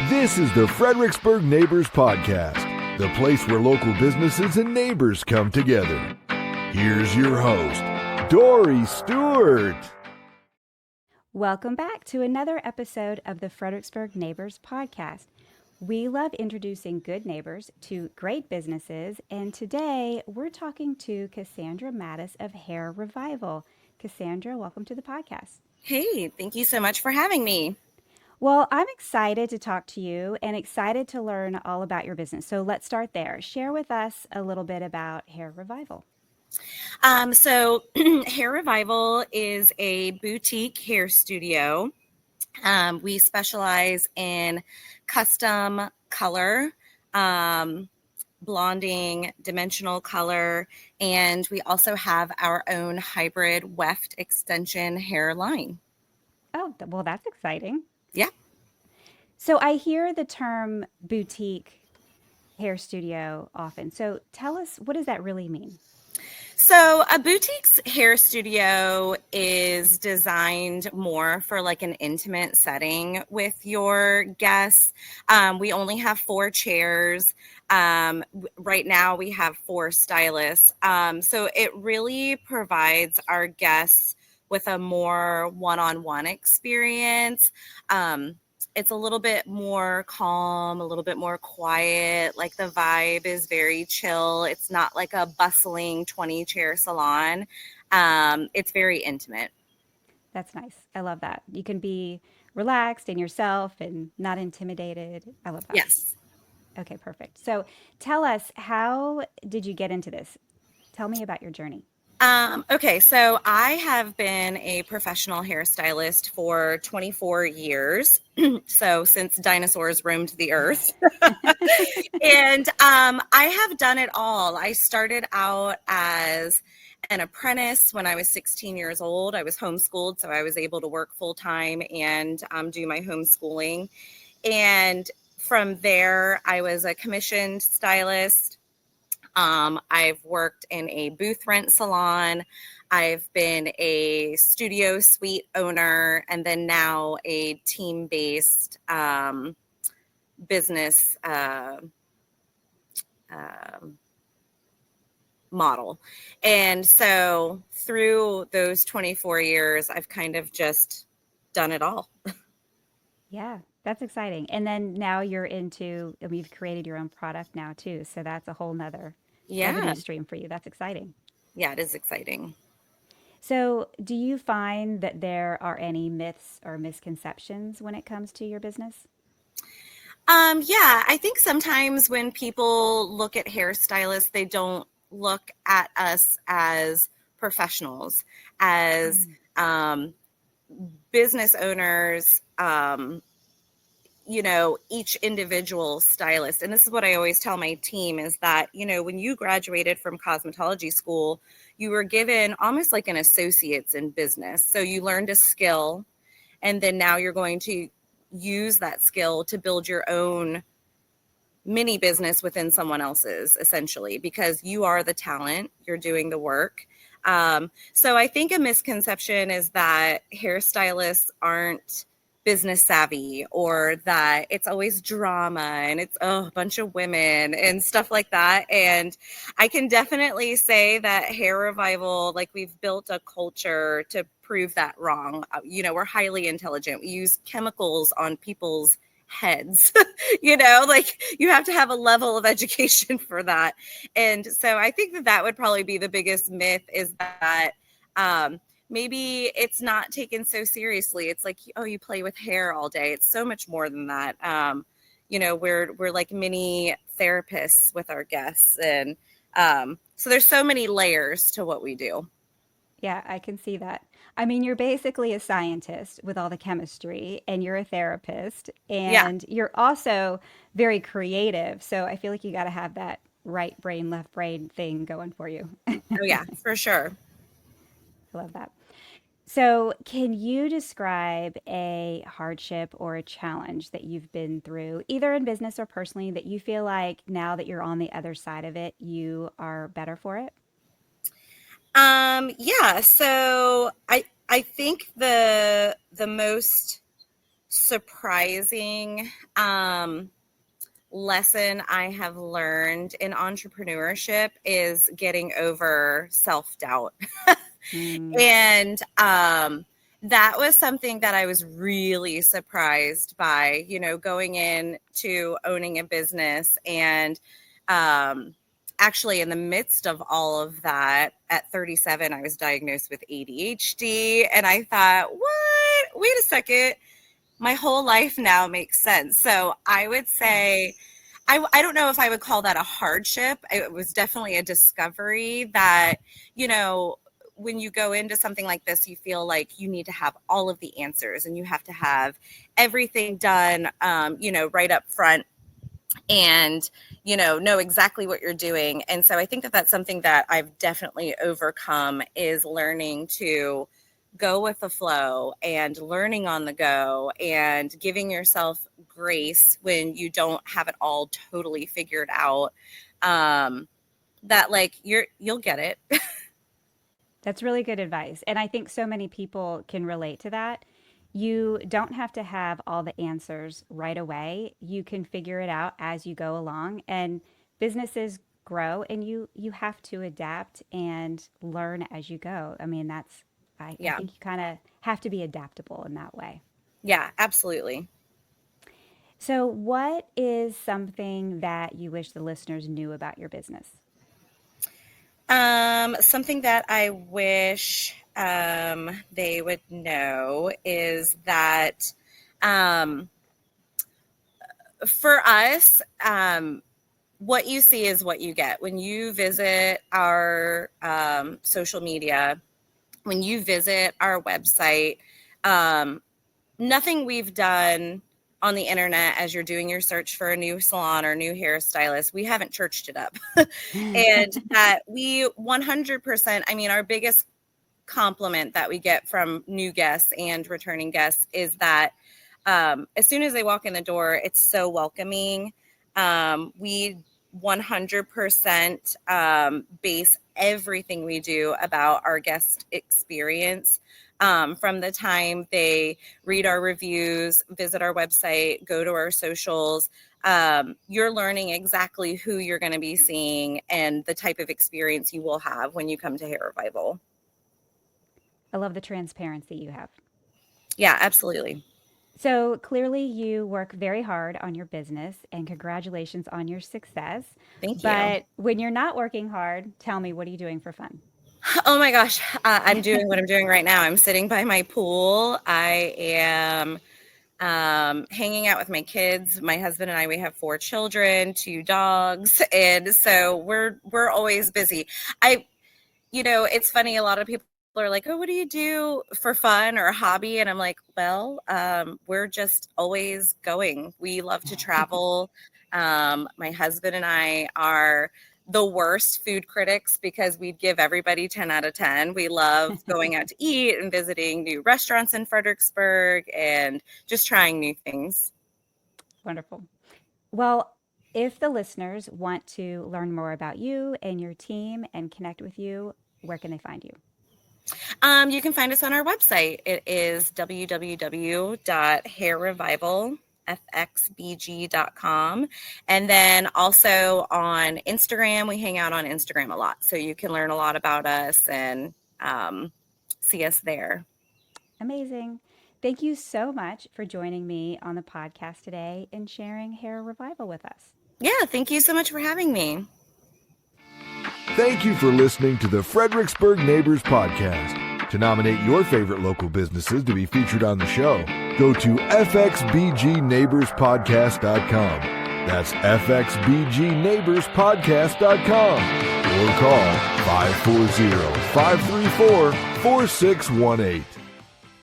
This is the Fredericksburg Neighbors Podcast, the place where local businesses and neighbors come together. Here's your host, Dory Stewart. Welcome back to another episode of the Fredericksburg Neighbors Podcast. We love introducing good neighbors to great businesses, and today we're talking to Cassandra Matus of Hair Revival. Cassandra, welcome to the podcast. Hey, thank you so much for having me. Well, I'm excited to talk to you and excited to learn all about your business. So let's start there. Share with us a little bit about Hair Revival. So Hair Revival is a boutique hair studio. We specialize in custom color, blonding, dimensional color, and we also have our own hybrid weft extension hair line. Oh, well, that's exciting. Yeah. So I hear the term boutique hair studio often. So tell us, what does that really mean? So a boutique's hair studio is designed more for like an intimate setting with your guests. We only have 4 chairs. Right now we have 4 stylists. So it really provides our guests with a more one-on-one experience. It's a little bit more calm, a little bit more quiet. Like the vibe is very chill. It's not like a bustling 20-chair salon. It's very intimate. That's nice. I love that. You can be relaxed and yourself and not intimidated. I love that. Yes. Okay, perfect. So tell us, how did you get into this? Tell me about your journey. Okay, so I have been a professional hairstylist for 24 years. So since dinosaurs roamed the earth. And I have done it all. I started out as an apprentice when I was 16 years old. I was homeschooled, so I was able to work full time and do my homeschooling. And from there, I was a commissioned stylist. I've worked in a booth rent salon. I've been a studio suite owner, and then now a team-based business model. And so through those 24 years, I've kind of just done it all. Yeah, that's exciting. And then now you've created your own product now too. So that's a whole nother revenue stream for you. That's exciting. Yeah, it is exciting. So do you find that there are any myths or misconceptions when it comes to your business? Yeah, I think sometimes when people look at hairstylists, they don't look at us as professionals, as business owners, each individual stylist. And this is what I always tell my team is that, when you graduated from cosmetology school, you were given almost like an associate's in business. So you learned a skill, and then now you're going to use that skill to build your own mini business within someone else's, essentially, because you are the talent, you're doing the work. So I think a misconception is that hairstylists aren't business savvy, or that it's always drama and it's a bunch of women and stuff like that. And I can definitely say that Hair Revival, like, we've built a culture to prove that wrong. We're highly intelligent. We use chemicals on people's heads. Like, you have to have a level of education for that. And so I think that would probably be the biggest myth, is that maybe it's not taken so seriously. It's like, oh, you play with hair all day. It's so much more than that. We're like mini therapists with our guests. And so there's so many layers to what we do. Yeah, I can see that. I mean, you're basically a scientist with all the chemistry, and you're a therapist, and you're also very creative. So I feel like you got to have that right brain, left brain thing going for you. Oh, yeah, for sure. I love that. So, can you describe a hardship or a challenge that you've been through, either in business or personally, that you feel like now that you're on the other side of it, you are better for it? Yeah. So I think the most surprising lesson I have learned in entrepreneurship is getting over self-doubt. And that was something that I was really surprised by, going into owning a business. And actually, in the midst of all of that, at 37, I was diagnosed with ADHD. And I thought, what? Wait a second. My whole life now makes sense. So I would say, I don't know if I would call that a hardship. It was definitely a discovery that, when you go into something like this, you feel like you need to have all of the answers and you have to have everything done, right up front and, know exactly what you're doing. And so I think that that's something that I've definitely overcome, is learning to go with the flow and learning on the go and giving yourself grace when you don't have it all totally figured out. That like you'll get it. That's really good advice. And I think so many people can relate to that. You don't have to have all the answers right away. You can figure it out as you go along, and businesses grow, and you have to adapt and learn as you go. I mean, I Yeah. think you kind of have to be adaptable in that way. Yeah, absolutely. So, what is something that you wish the listeners knew about your business? Something that I wish they would know is that for us, what you see is what you get. When you visit our social media, when you visit our website, nothing we've done on the internet as you're doing your search for a new salon or new hairstylist, we haven't churched it up. And that we 100%, I mean, our biggest compliment that we get from new guests and returning guests is that as soon as they walk in the door, it's so welcoming. We 100% base everything we do about our guest experience. From the time they read our reviews, visit our website, go to our socials, you're learning exactly who you're going to be seeing and the type of experience you will have when you come to Hair Revival. I love the transparency you have. Yeah, absolutely. So clearly you work very hard on your business, and congratulations on your success. Thank you. But when you're not working hard, tell me, what are you doing for fun? Oh my gosh, I'm doing what I'm doing right now. I'm sitting by my pool. I am hanging out with my kids. My husband and I, we have 4 children, 2 dogs, and so we're always busy. It's funny. A lot of people are like, "Oh, what do you do for fun or a hobby?" And I'm like, "Well, we're just always going. We love to travel. My husband and I are the worst food critics because we'd give everybody 10 out of 10. We love going out to eat and visiting new restaurants in Fredericksburg and just trying new things." Wonderful. Well, if the listeners want to learn more about you and your team and connect with you, where can they find you? You can find us on our website. It is www.hairrevivalfxbg.com. And then also on Instagram, we hang out on Instagram a lot. So you can learn a lot about us and see us there. Amazing. Thank you so much for joining me on the podcast today and sharing Hair Revival with us. Yeah, thank you so much for having me. Thank you for listening to the Fredericksburg Neighbors Podcast. To nominate your favorite local businesses to be featured on the show, go to fxbgneighborspodcast.com. That's fxbgneighborspodcast.com or call 540-534-4618.